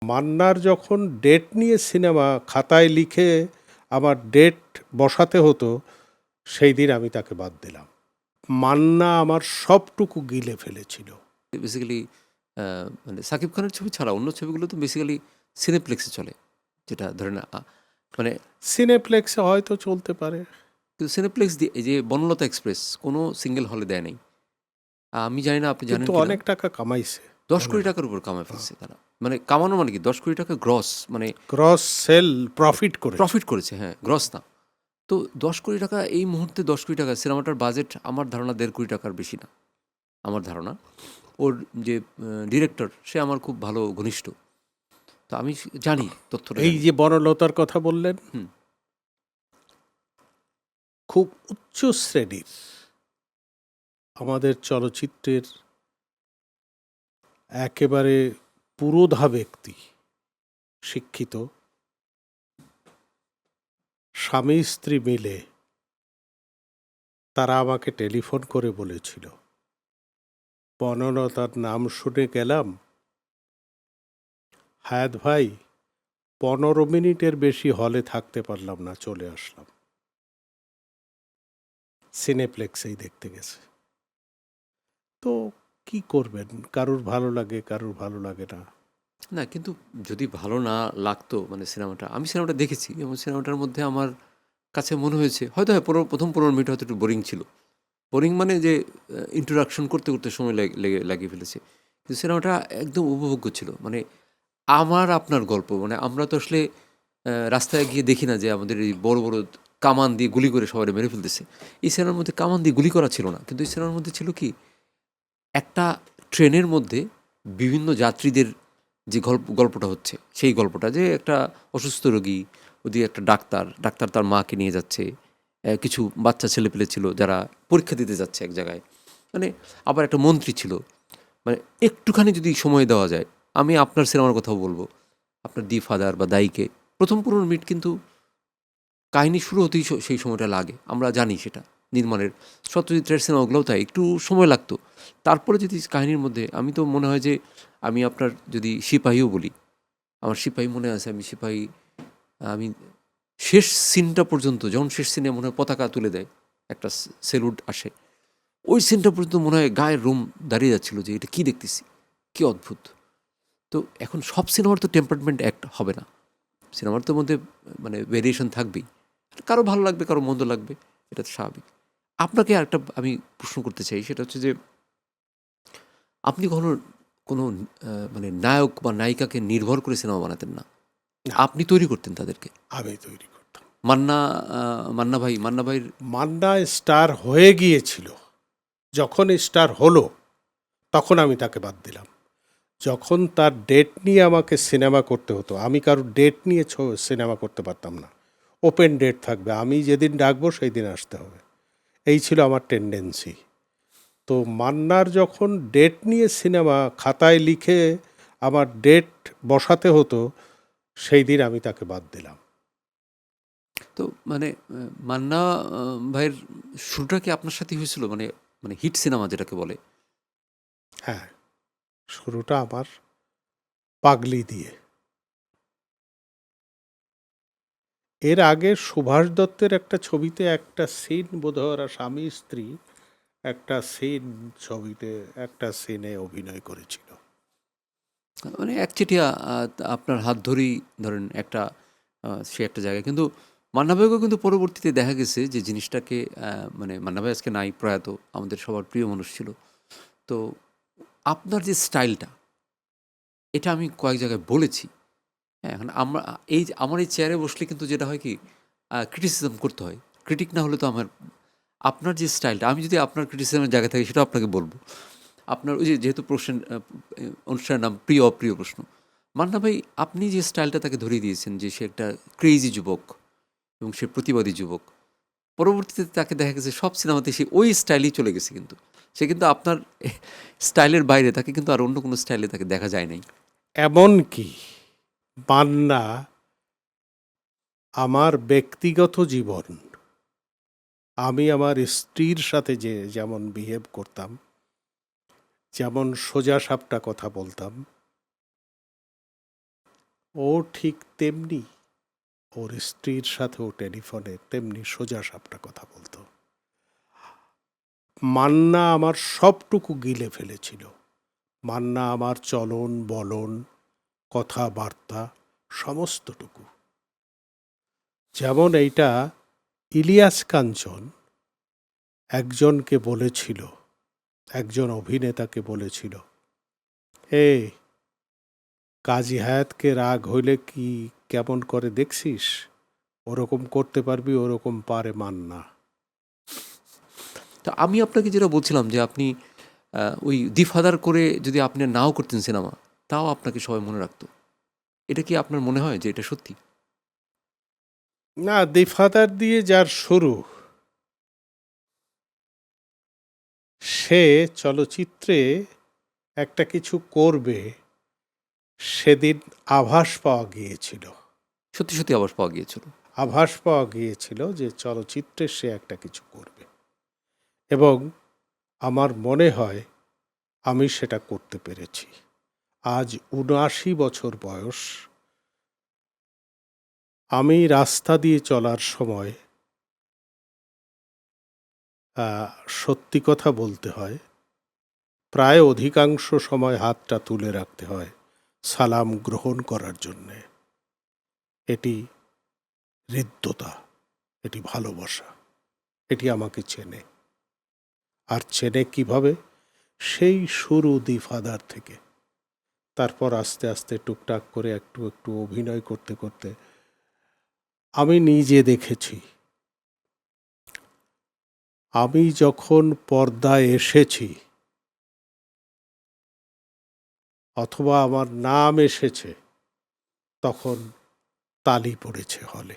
মান্নার যখন ডেট নিয়ে সিনেমা খাতায় লিখে আমার ডেট বসাতে হতো, সেই দিন আমি তাকে বাদ দিলাম। মান্না আমার সবটুকু গিলে ফেলেছিল। বেসিক্যালি মানে সাকিব খানের ছবি ছাড়া অন্য ছবিগুলো তো বেসিক্যালি সিনেপ্লেক্সে চলে, যেটা ধরেন মানে সিনেপ্লেক্সে হয়তো চলতে পারে, কিন্তু সিনেপ্লেক্স দিয়ে এই যে বনলতা এক্সপ্রেস কোনো সিঙ্গেল হলে দেয় নাই। আমি জানি না আপনি জানেন কিন্তু কিনা, অনেক টাকা কামাইছে 10 কোটি বনলতা। টাকার উপর কামায় ফেলছে তারা। মানে কামানো মানে কি, 10 কোটি টাকা গ্রস, মানে ক্রস সেল প্রফিট করেছে। প্রফিট করেছে, হ্যাঁ, গ্রস না। তো 10 কোটি টাকা এই মুহূর্তে, 10 কোটি টাকা সিনেমাটার বাজেট আমার ধারণা 1.5 কোটি টাকার বেশি না, আমার ধারণা। ওর যে ডিরেক্টর, সে আমার খুব ভালো ঘনিষ্ঠ, তো আমি জানি, তথ্যটা এই জানি। যে বনলতার কথা বললেন, হুম। খুব উচ্চ শ্রেণীর আমাদের চলচ্চিত্রের একেবারে পুরোধা ব্যক্তি, শিক্ষিত, স্বামী স্ত্রী মিলে তারা আমাকে টেলিফোন করে বলেছিল, বনলতার নাম শুনে গেলাম, হায়াত ভাই 15 মিনিটের বেশি হলে থাকতে পারলাম না, চলে আসলাম। সিনেপ্লেক্সেই দেখতে গেছে। তো কি করবেন, কারুর ভালো লাগে, কারুর ভালো লাগে না। না, কিন্তু যদি ভালো না লাগতো, মানে সিনেমাটা, আমি সিনেমাটা দেখেছি এবং সিনেমাটার মধ্যে আমার কাছে মনে হয়েছে হয়তো, হ্যাঁ, প্রথম 15 মিনিট হয়তো একটু বোরিং ছিল। বোরিং মানে যে ইন্ট্রোডাকশন করতে করতে সময় লাগিয়ে ফেলেছে, কিন্তু সিনেমাটা একদম উপভোগ্য ছিল। মানে আমার আপনার গল্প, মানে আমরা তো আসলে রাস্তায় গিয়ে দেখি না যে আমাদের এই বড় বড় কামান দিয়ে গুলি করে সবাই মেরে ফেলতেছে। এই সিনেমার মধ্যে কামান দিয়ে গুলি করা ছিল না, কিন্তু এই সিনেমার মধ্যে ছিল কি, একটা ট্রেনের মধ্যে বিভিন্ন যাত্রীদের যে গল্পটা হচ্ছে, সেই গল্পটা যে একটা অসুস্থ রোগী, ওদিকে একটা ডাক্তার তার মাকে নিয়ে যাচ্ছে, কিছু বাচ্চা ছেলেপেলে ছিল যারা পরীক্ষা দিতে যাচ্ছে এক জায়গায়, মানে আবার একটা মন্ত্রী ছিল। মানে একটুখানি যদি সময় দেওয়া যায়, আমি আপনার সিনেমার কথাও বলবো, আপনার দি ফাদার বা দাইকে, প্রথম 15 মিনিট কিন্তু কাহিনী শুরু হতেই সেই সময়টা লাগে, আমরা জানি সেটা নির্মাণের। সত্যজিৎ রায়ের সিনেমাগুলোও তাই, একটু সময় লাগতো। তারপরে যদি কাহিনীর মধ্যে, আমি তো মনে হয় যে, আমি আপনার যদি সিপাহীও বলি, আমার সিপাহী মনে আছে, আমি শেষ সিনটা পর্যন্ত, যখন শেষ সিনে মনে হয় পতাকা তুলে দেয়, একটা সেলুট আসে, ওই সিনটা পর্যন্ত মনে হয় গায়ের রুম দাঁড়িয়ে যাচ্ছিল যে এটা কী দেখতেছি, কী অদ্ভুত। তো এখন সব সিনেমার তো টেম্পারমেন্ট অ্যাক্ট হবে না, সিনেমার তো মধ্যে মানে ভেরিয়েশন থাকবেই, কারো ভালো লাগবে, কারো মন্দ লাগবে, এটা তো স্বাভাবিক। আপনাকে একটা আমি প্রশ্ন করতে চাই, সেটা হচ্ছে যে, আপনি কখনো কোনো মানে নায়ক বা নায়িকাকে নির্ভর করে সিনেমা বানাতেন না, না, আপনি তৈরি করতেন তাদেরকে? আমি তৈরি করতাম। মান্না, মান্না ভাইয়ের মান্না স্টার হয়ে গিয়েছিল, যখন স্টার হলো তখন আমি তাকে বাদ দিলাম। যখন তার ডেট নিয়ে আমাকে সিনেমা করতে হতো, আমি কারোর ডেট নিয়ে সিনেমা করতে পারতাম না। ওপেন ডেট থাকবে, আমি যেদিন ডাকবো সেই দিন আসতে হবে, এই ছিল আমার টেন্ডেন্সি। তো মান্নার যখন ডেট নিয়ে সিনেমা খাতায় লিখে আমার ডেট বসাতে হতো, সেই দিন আমি তাকে বাদ দিলাম। তো মানে মান্না ভাইয়ের শুরুটা কি আপনার সাথেই হয়েছিল, মানে মানে হিট সিনেমা যেটাকে বলে? হ্যাঁ, শুরুটা আমার পাগলি দিয়ে। এর আগে সুভাষ দত্তের একটা ছবিতে একটা সিন, বোধহয় ওরা স্বামী স্ত্রী, একটা সিন, ছবিতে একটা সিনে অভিনয় করেছিল। মানে একচেটিয়া আপনার হাত ধরেই ধরেন একটা সে একটা জায়গায়, কিন্তু মান্না ভাইকেও কিন্তু পরবর্তীতে দেখা গেছে যে জিনিসটাকে, মানে মান্না ভাই আজকে নাই, প্রয়াত, আমাদের সবার প্রিয় মানুষ ছিল। তো আপনার যে স্টাইলটা, এটা আমি কয়েক জায়গায় বলেছি। হ্যাঁ, এখন আমরা এই যে আমার এই চেয়ারে বসলে কিন্তু যেটা হয় কি, ক্রিটিসিজম করতে হয়। ক্রিটিক না হলে তো আমার, আপনার যে স্টাইলটা, আমি যদি আপনার ক্রিটিসিজমের জায়গায় থাকি সেটাও আপনাকে বলব। আপনার ওই যে যেহেতু প্রশ্ন, অনুষ্ঠানের নাম প্রিয় অপ্রিয় প্রশ্ন, মান্না ভাই আপনি যে স্টাইলটা তাকে ধরিয়ে দিয়েছেন যে সে একটা ক্রেজি যুবক এবং সে প্রতিবাদী যুবক, পরবর্তীতে তাকে দেখা গেছে সব সিনেমাতে সে ওই স্টাইলেই চলে গেছে, কিন্তু সে কিন্তু আপনার স্টাইলের বাইরে তাকে কিন্তু আর অন্য কোনো স্টাইলে তাকে দেখা যায় নাই। এমন কি মান্না আমার ব্যক্তিগত জীবন, আমি আমার স্ত্রীর সাথে যে যেমন বিহেভ করতাম, যেমন সোজা সাপটা কথা বলতাম, ও ঠিক তেমনি ওর স্ত্রীর সাথেও টেলিফোনে তেমনি সোজা সাপটা কথা বলতো। মান্না আমার সবটুকু গিলে ফেলেছিল। মান্না আমার চলন বলন কথাবার্তা সমস্তটুকু। যেমন এইটা ইলিয়াস কাঞ্চন একজনকে বলেছিল, একজন অভিনেতাকে বলেছিল, এ কাজী হায়াতকে রাগ হইলে কি কেমন করে দেখছিস, ওরকম করতে পারবি, ওরকম পারে মান্না। তো আমি আপনাকে যেটা বলছিলাম যে আপনি ওই দি ফাদার করে যদি আপনি নাও করতেন সিনেমা, তাও আপনাকে সবাই মনে রাখতো। এটা কি আপনার মনে হয় যে এটা সত্যি? না, দি ফাদার দিয়ে যার শুরু, সে চলচ্চিত্রে একটা কিছু করবে সেদিন আভাস পাওয়া গিয়েছিল। সত্যি সত্যি আবার পাওয়া গিয়েছিল। আভাস পাওয়া গিয়েছিল যে চলচ্চিত্রে সে একটা কিছু করবে, এবং আমার মনে হয় আমি সেটা করতে পেরেছি। আজ ৭৯ বছর বয়স। আমি রাস্তা দিয়ে চলার সময় সত্যি কথা বলতে হয়, প্রায় অধিকাংশ সময় হাতটা তুলে রাখতে হয় সালাম গ্রহণ করার জন্যে। এটি হৃদ্যতা, এটি ভালোবাসা, এটি আমাকে চেনে। আর চেনে কিভাবে? সেই শুরু দি ফাদার থেকে। তারপর আস্তে আস্তে টুকটাক করে একটু একটু অভিনয় করতে করতে আমি নিজে দেখেছি, আমি যখন পর্দায় এসেছি অথবা আমার নাম এসেছে, তখন তালি পড়েছে হলে।